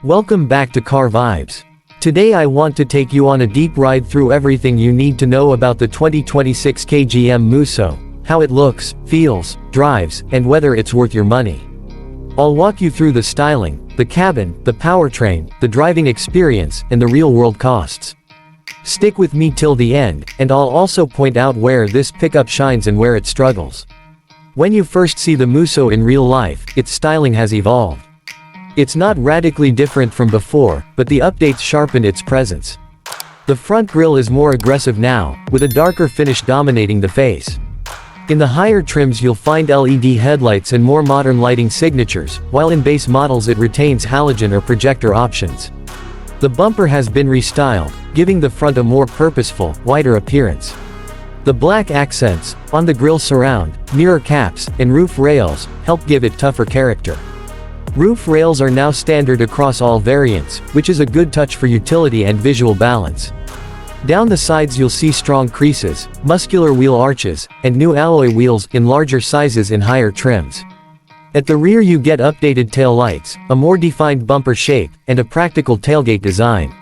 Welcome back to Car Vibes. Today I want to take you on a deep ride through everything you need to know about the 2026 KGM Musso, how it looks, feels, drives, and whether it's worth your money. I'll walk you through the styling, the cabin, the powertrain, the driving experience, and the real-world costs. Stick with me till the end, and I'll also point out where this pickup shines and where it struggles. When you first see the Musso in real life, its styling has evolved. It's not radically different from before, but the updates sharpen its presence. The front grille is more aggressive now, with a darker finish dominating the face. In the higher trims you'll find LED headlights and more modern lighting signatures, while in base models it retains halogen or projector options. The bumper has been restyled, giving the front a more purposeful, wider appearance. The black accents, on the grille surround, mirror caps, and roof rails, help give it tougher character. Roof rails are now standard across all variants, which is a good touch for utility and visual balance. Down the sides you'll see strong creases, muscular wheel arches, and new alloy wheels in larger sizes in higher trims. At the rear you get updated tail lights, a more defined bumper shape, and a practical tailgate design.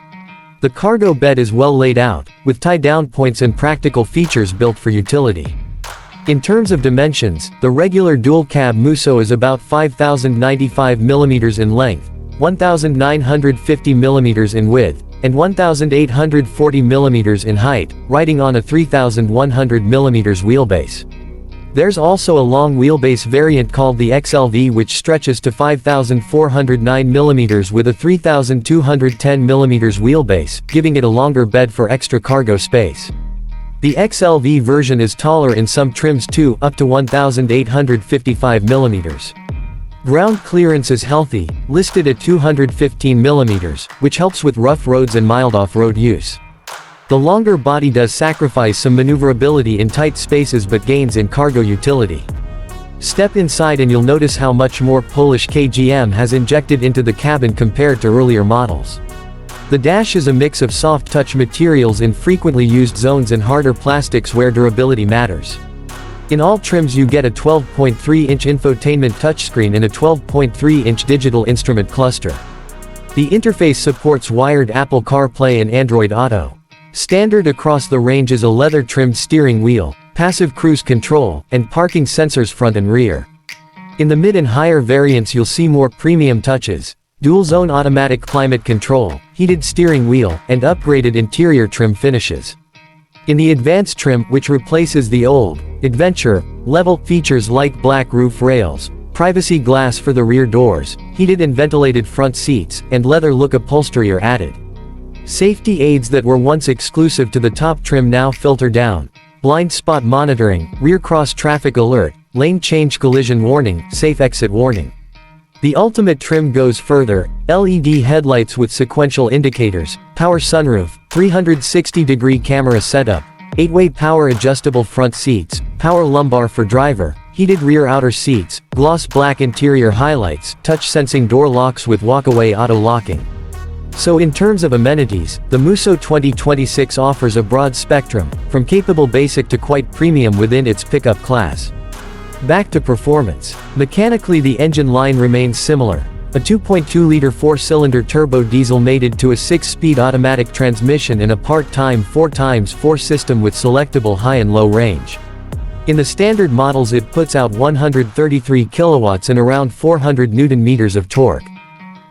The cargo bed is well laid out, with tie-down points and practical features built for utility. In terms of dimensions, the regular dual-cab Musso is about 5,095 mm in length, 1,950 mm in width, and 1,840 mm in height, riding on a 3,100 mm wheelbase. There's also a long wheelbase variant called the XLV which stretches to 5,409 mm with a 3,210 mm wheelbase, giving it a longer bed for extra cargo space. The XLV version is taller in some trims too, up to 1,855 mm. Ground clearance is healthy, listed at 215 mm, which helps with rough roads and mild off-road use. The longer body does sacrifice some maneuverability in tight spaces but gains in cargo utility. Step inside and you'll notice how much more Polish KGM has injected into the cabin compared to earlier models. The dash is a mix of soft-touch materials in frequently used zones and harder plastics where durability matters. In all trims you get a 12.3-inch infotainment touchscreen and a 12.3-inch digital instrument cluster. The interface supports wired Apple CarPlay and Android Auto. Standard across the range is a leather-trimmed steering wheel, passive cruise control, and parking sensors front and rear. In the mid and higher variants you'll see more premium touches: dual-zone automatic climate control, heated steering wheel, and upgraded interior trim finishes. In the advanced trim, which replaces the old, adventure, level, features like black roof rails, privacy glass for the rear doors, heated and ventilated front seats, and leather look upholstery are added. Safety aids that were once exclusive to the top trim now filter down: blind spot monitoring, rear cross traffic alert, lane change collision warning, safe exit warning. The ultimate trim goes further: LED headlights with sequential indicators, power sunroof, 360-degree camera setup, 8-way power adjustable front seats, power lumbar for driver, heated rear outer seats, gloss black interior highlights, touch sensing door locks with walkaway auto locking. So in terms of amenities, the Musso 2026 offers a broad spectrum, from capable basic to quite premium within its pickup class. Back to performance. Mechanically the engine line remains similar. A 2.2-liter 4-cylinder turbo diesel mated to a 6-speed automatic transmission and a part-time 4x4 system with selectable high and low range. In the standard models it puts out 133 kilowatts and around 400 Nm of torque.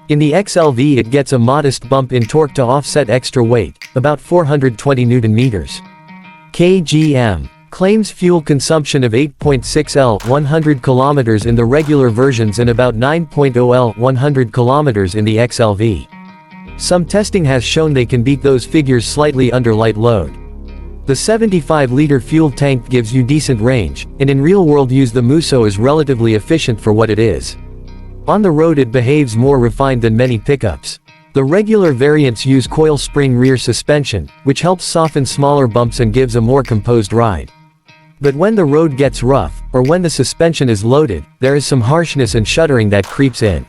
In the XLV it gets a modest bump in torque to offset extra weight, about 420 Nm. KGM claims fuel consumption of 8.6 L 100 km in the regular versions and about 9.0 L 100 km in the XLV. Some testing has shown they can beat those figures slightly under light load. The 75-liter fuel tank gives you decent range, and in real-world use the Musso is relatively efficient for what it is. On the road it behaves more refined than many pickups. The regular variants use coil spring rear suspension, which helps soften smaller bumps and gives a more composed ride. But when the road gets rough, or when the suspension is loaded, there is some harshness and shuddering that creeps in.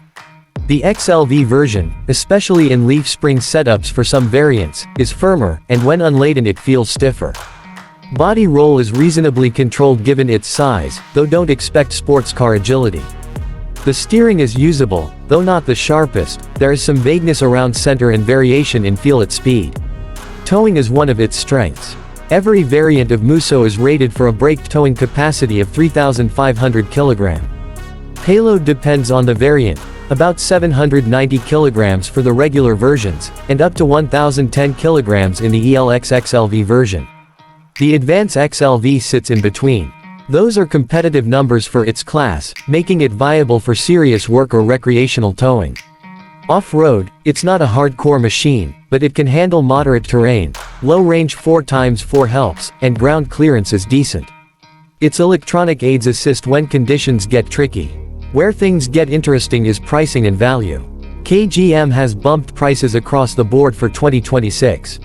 The XLV version, especially in leaf spring setups for some variants, is firmer, and when unladen it feels stiffer. Body roll is reasonably controlled given its size, though don't expect sports car agility. The steering is usable, though not the sharpest. There is some vagueness around center and variation in feel at speed. Towing is one of its strengths. Every variant of Musso is rated for a brake towing capacity of 3,500 kg. Payload depends on the variant, about 790 kg for the regular versions, and up to 1,010 kg in the ELX XLV version. The Advance XLV sits in between. Those are competitive numbers for its class, making it viable for serious work or recreational towing. Off-road, it's not a hardcore machine, but it can handle moderate terrain, low range 4x4 helps, and ground clearance is decent. Its electronic aids assist when conditions get tricky. Where things get interesting is pricing and value. KGM has bumped prices across the board for 2026.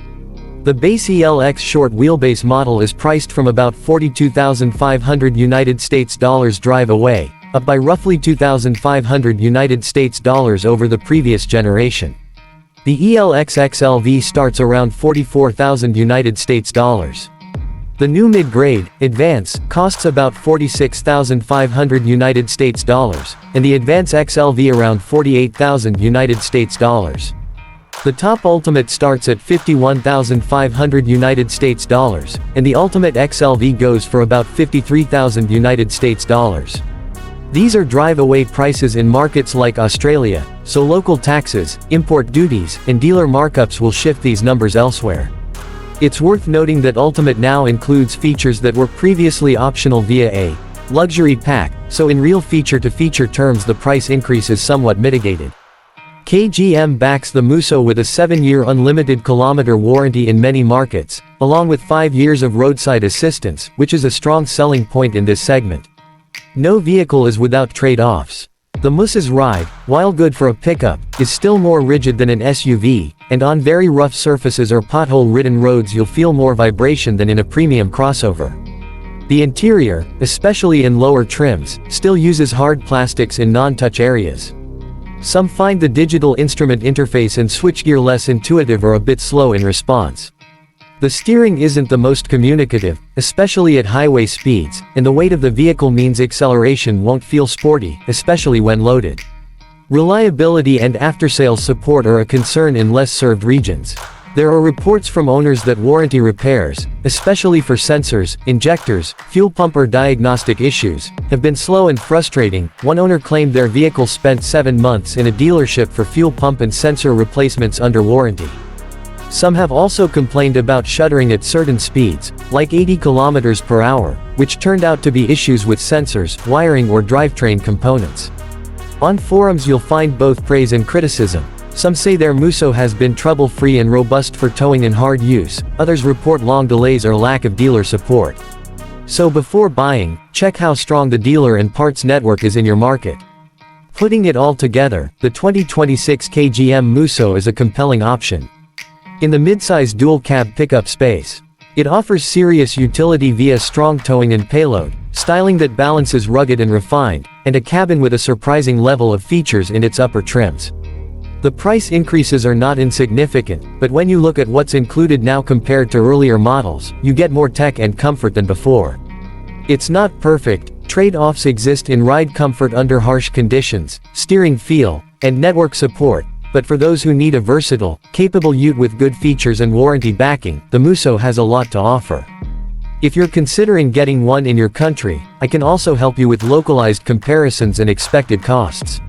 The base ELX short wheelbase model is priced from about $42,500 United States dollars drive away, up by roughly $2,500 United States dollars over the previous generation. The ELX XLV starts around $44,000 United States dollars. The new mid-grade, Advance, costs about $46,500 United States dollars, and the Advance XLV around $48,000 United States dollars. The top Ultimate starts at $51,500 United States dollars, and the Ultimate XLV goes for about $53,000 United States dollars. These are drive-away prices in markets like Australia, so local taxes, import duties, and dealer markups will shift these numbers elsewhere. It's worth noting that Ultimate now includes features that were previously optional via a luxury pack, so in real feature-to-feature terms the price increase is somewhat mitigated. KGM backs the Musso with a 7-year unlimited kilometer warranty in many markets, along with 5 years of roadside assistance, which is a strong selling point in this segment. No vehicle is without trade-offs. The Musso's ride, while good for a pickup, is still more rigid than an SUV, and on very rough surfaces or pothole-ridden roads you'll feel more vibration than in a premium crossover. The interior, especially in lower trims, still uses hard plastics in non-touch areas. Some find the digital instrument interface and switchgear less intuitive or a bit slow in response. The steering isn't the most communicative, especially at highway speeds, and the weight of the vehicle means acceleration won't feel sporty, especially when loaded. Reliability and after-sales support are a concern in less served regions. There are reports from owners that warranty repairs, especially for sensors, injectors, fuel pump or diagnostic issues, have been slow and frustrating. One owner claimed their vehicle spent 7 months in a dealership for fuel pump and sensor replacements under warranty. Some have also complained about shuddering at certain speeds, like 80 km per hour, which turned out to be issues with sensors, wiring or drivetrain components. On forums you'll find both praise and criticism. Some say their Musso has been trouble-free and robust for towing in hard use, others report long delays or lack of dealer support. So before buying, check how strong the dealer and parts network is in your market. Putting it all together, the 2026 KGM Musso is a compelling option. In the midsize dual-cab pickup space, it offers serious utility via strong towing and payload, styling that balances rugged and refined, and a cabin with a surprising level of features in its upper trims. The price increases are not insignificant, but when you look at what's included now compared to earlier models, you get more tech and comfort than before. It's not perfect. Trade-offs exist in ride comfort under harsh conditions, steering feel, and network support, but for those who need a versatile, capable ute with good features and warranty backing, the Musso has a lot to offer. If you're considering getting one in your country, I can also help you with localized comparisons and expected costs.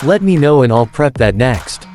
Let me know and I'll prep that next.